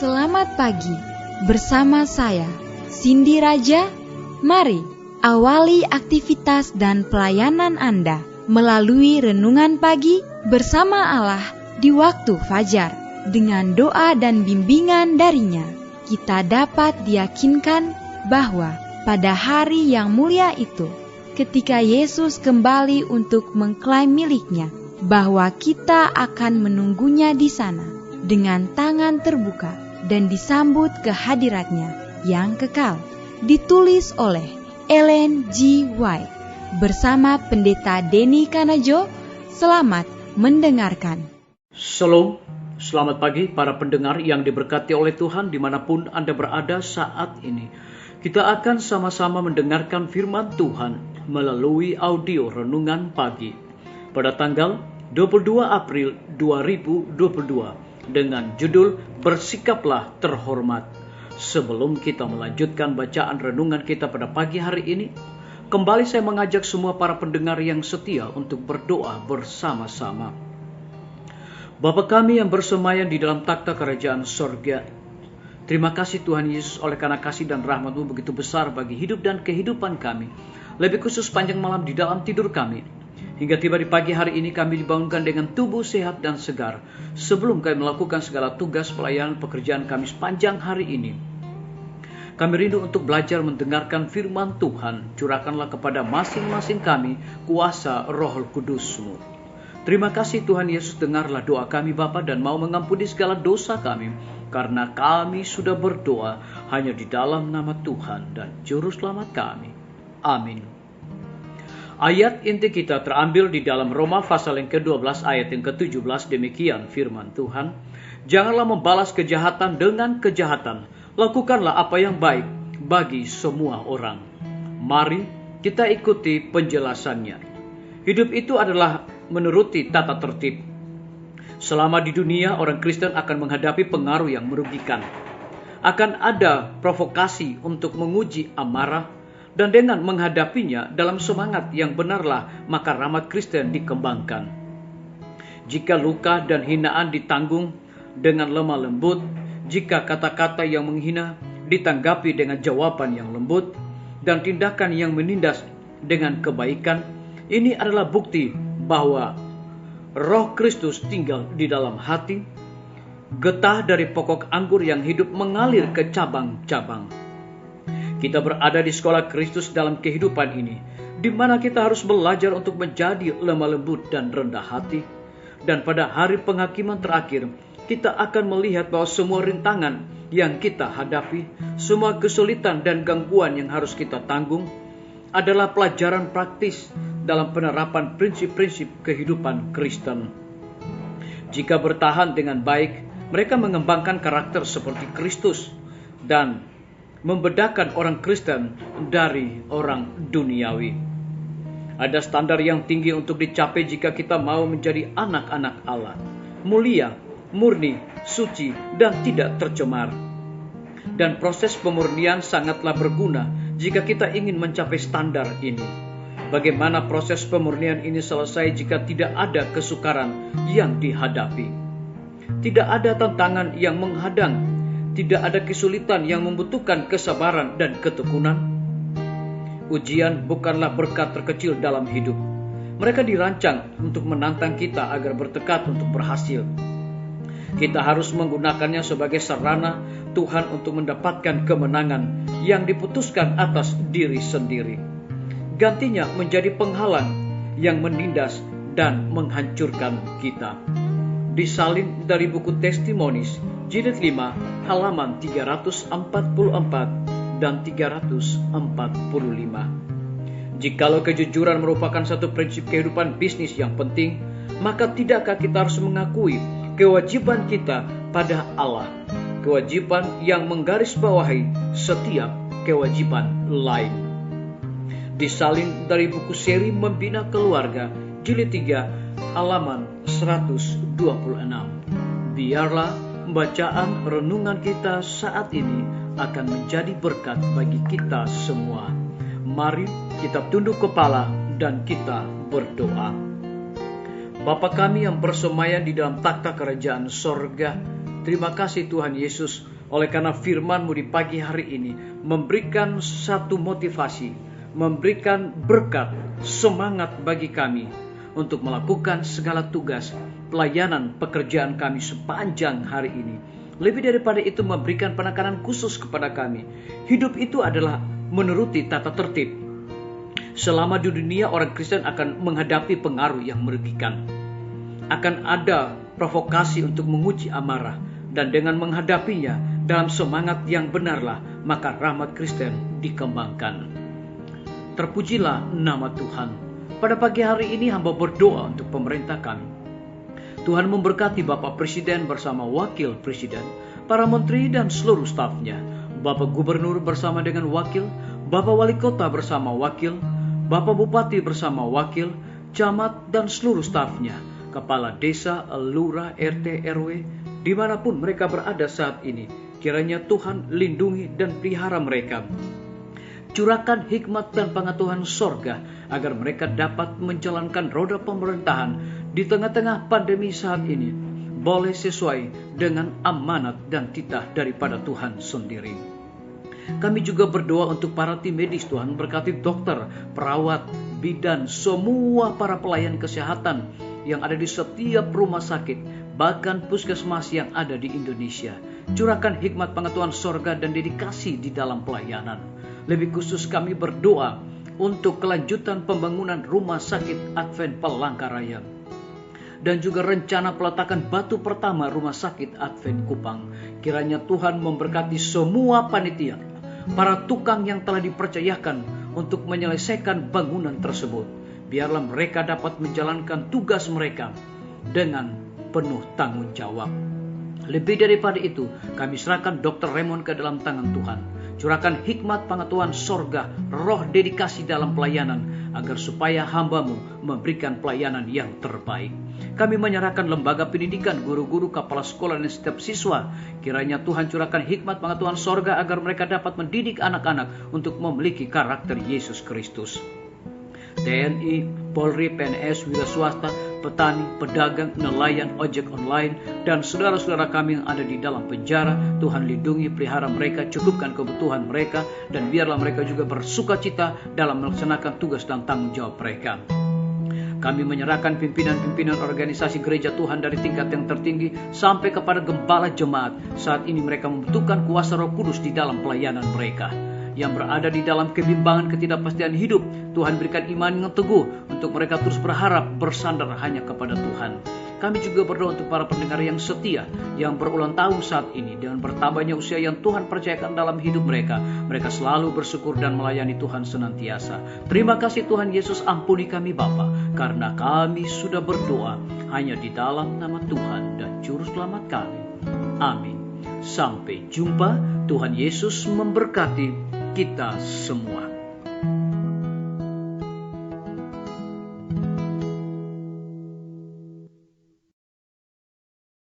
Selamat pagi bersama saya, Cindy Raja. Mari awali aktivitas dan pelayanan Anda melalui renungan pagi bersama Allah di waktu fajar. Dengan doa dan bimbingan darinya, kita dapat diyakinkan bahwa pada hari yang mulia itu, ketika Yesus kembali untuk mengklaim miliknya, bahwa kita akan menunggunya di sana dengan tangan terbuka dan disambut ke hadiratnya yang kekal. Ditulis oleh Ellen G. White bersama Pendeta Denny Kanajo. Selamat mendengarkan. Shalom, selamat pagi para pendengar yang diberkati oleh Tuhan dimanapun Anda berada saat ini. Kita akan sama-sama mendengarkan firman Tuhan melalui audio renungan pagi pada tanggal 22 April 2022 dengan judul Bersikaplah Terhormat. Sebelum kita melanjutkan bacaan renungan kita pada pagi hari ini, kembali saya mengajak semua para pendengar yang setia untuk berdoa bersama-sama. Bapa kami yang bersemayam di dalam takhta kerajaan sorga, terima kasih Tuhan Yesus oleh karena kasih dan rahmat-Mu begitu besar bagi hidup dan kehidupan kami. Lebih khusus panjang malam di dalam tidur kami. Hingga tiba di pagi hari ini kami dibangunkan dengan tubuh sehat dan segar. Sebelum kami melakukan segala tugas pelayanan pekerjaan kami sepanjang hari ini, kami rindu untuk belajar mendengarkan firman Tuhan. Curahkanlah kepada masing-masing kami kuasa Roh Kudus-Mu. Terima kasih Tuhan Yesus, dengarlah doa kami Bapa dan mau mengampuni segala dosa kami. Karena kami sudah berdoa hanya di dalam nama Tuhan dan Juru Selamat kami. Amin. Ayat inti kita terambil di dalam Roma pasal yang ke-12 ayat yang ke-17. Demikian firman Tuhan. Janganlah membalas kejahatan dengan kejahatan. Lakukanlah apa yang baik bagi semua orang. Mari kita ikuti penjelasannya. Hidup itu adalah menuruti tata tertib. Selama di dunia, orang Kristen akan menghadapi pengaruh yang merugikan. Akan ada provokasi untuk menguji amarah, dan dengan menghadapinya dalam semangat yang benarlah, maka rahmat Kristen dikembangkan. Jika luka dan hinaan ditanggung dengan lemah lembut, jika kata-kata yang menghina ditanggapi dengan jawaban yang lembut, dan tindakan yang menindas dengan kebaikan, ini adalah bukti bahwa Roh Kristus tinggal di dalam hati. Getah dari pokok anggur yang hidup mengalir ke cabang-cabang. Kita berada di sekolah Kristus dalam kehidupan ini, di mana kita harus belajar untuk menjadi lemah lembut dan rendah hati. Dan pada hari penghakiman terakhir, kita akan melihat bahwa semua rintangan yang kita hadapi, semua kesulitan dan gangguan yang harus kita tanggung, adalah pelajaran praktis dalam penerapan prinsip-prinsip kehidupan Kristen. Jika bertahan dengan baik, mereka mengembangkan karakter seperti Kristus dan membedakan orang Kristen dari orang duniawi. Ada standar yang tinggi untuk dicapai jika kita mau menjadi anak-anak Allah, mulia, murni, suci, dan tidak tercemar. Dan proses pemurnian sangatlah berguna jika kita ingin mencapai standar ini. Bagaimana proses pemurnian ini selesai jika tidak ada kesukaran yang dihadapi? Tidak ada tantangan yang menghadang. Tidak ada kesulitan yang membutuhkan kesabaran dan ketekunan. Ujian bukanlah berkat terkecil dalam hidup. Mereka dirancang untuk menantang kita agar bertekad untuk berhasil. Kita harus menggunakannya sebagai sarana Tuhan untuk mendapatkan kemenangan yang diputuskan atas diri sendiri. Gantinya menjadi penghalang yang menindas dan menghancurkan kita. Disalin dari buku Testimonies, jilid 5, halaman 344 dan 345. Jikalau kejujuran merupakan satu prinsip kehidupan bisnis yang penting, maka tidakkah kita harus mengakui kewajiban kita pada Allah, kewajiban yang menggarisbawahi setiap kewajiban lain. Disalin dari buku seri Membina Keluarga, jilid 3, halaman 126. Biarlah bacaan renungan kita saat ini akan menjadi berkat bagi kita semua. Mari kita tunduk kepala dan kita berdoa. Bapa kami yang bersemayam di dalam takhta kerajaan sorga, terima kasih Tuhan Yesus Oleh karena firman-Mu di pagi hari ini memberikan satu motivasi, memberikan berkat, semangat bagi kami untuk melakukan segala tugas, pelayanan, pekerjaan kami sepanjang hari ini. Lebih daripada itu memberikan penekanan khusus kepada kami. Hidup itu adalah menuruti tata tertib. Selama di dunia orang Kristen akan menghadapi pengaruh yang merugikan. Akan ada provokasi untuk menguji amarah. Dan dengan menghadapinya dalam semangat yang benarlah, maka rahmat Kristen dikembangkan. Terpujilah nama Tuhan. Pada pagi hari ini hamba berdoa untuk pemerintah kami. Tuhan memberkati Bapak Presiden bersama Wakil Presiden, para menteri dan seluruh stafnya, Bapak Gubernur bersama dengan wakil, Bapak Wali Kota bersama wakil, Bapak Bupati bersama wakil, camat dan seluruh stafnya, kepala desa, lurah, RT, RW, dimanapun mereka berada saat ini. Kiranya Tuhan lindungi dan pelihara mereka. Curahkan hikmat dan pengetahuan sorga agar mereka dapat menjalankan roda pemerintahan di tengah-tengah pandemi saat ini, boleh sesuai dengan amanat dan titah daripada Tuhan sendiri. Kami juga berdoa untuk para tim medis. Tuhan berkati dokter, perawat, bidan, semua para pelayan kesehatan yang ada di setiap rumah sakit, bahkan puskesmas yang ada di Indonesia. Curahkan hikmat pengetahuan sorga dan dedikasi di dalam pelayanan. Lebih khusus kami berdoa untuk kelanjutan pembangunan rumah sakit Advent Palangkaraya dan juga rencana peletakan batu pertama rumah sakit Advent Kupang. Kiranya Tuhan memberkati semua panitia, para tukang yang telah dipercayakan untuk menyelesaikan bangunan tersebut. Biarlah mereka dapat menjalankan tugas mereka dengan penuh tanggung jawab. Lebih daripada itu, kami serahkan Dr. Raymond ke dalam tangan Tuhan. Curahkan hikmat pengetahuan sorga, roh dedikasi dalam pelayanan, agar supaya hamba-Mu memberikan pelayanan yang terbaik. Kami menyerahkan lembaga pendidikan, guru-guru, kepala sekolah, dan setiap siswa. Kiranya Tuhan curahkan hikmat pengetahuan sorga agar mereka dapat mendidik anak-anak untuk memiliki karakter Yesus Kristus. TNI, Polri, PNS, wira swasta, petani, pedagang, nelayan, ojek online, dan saudara-saudara kami yang ada di dalam penjara. Tuhan lindungi, pelihara mereka, cukupkan kebutuhan mereka, dan biarlah mereka juga bersuka cita dalam melaksanakan tugas dan tanggung jawab mereka. Kami menyerahkan pimpinan-pimpinan organisasi gereja Tuhan dari tingkat yang tertinggi sampai kepada gembala jemaat. Saat ini mereka membutuhkan kuasa Roh Kudus di dalam pelayanan mereka. Yang berada di dalam kebimbangan ketidakpastian hidup, Tuhan berikan iman yang teguh untuk mereka terus berharap bersandar hanya kepada Tuhan. Kami juga berdoa untuk para pendengar yang setia, yang berulang tahun saat ini. Dengan bertambahnya usia yang Tuhan percayakan dalam hidup mereka, mereka selalu bersyukur dan melayani Tuhan senantiasa. Terima kasih Tuhan Yesus, ampuni kami Bapa, karena kami sudah berdoa hanya di dalam nama Tuhan dan Juru Selamat kami. Amin. Sampai jumpa. Tuhan Yesus memberkati kita semua.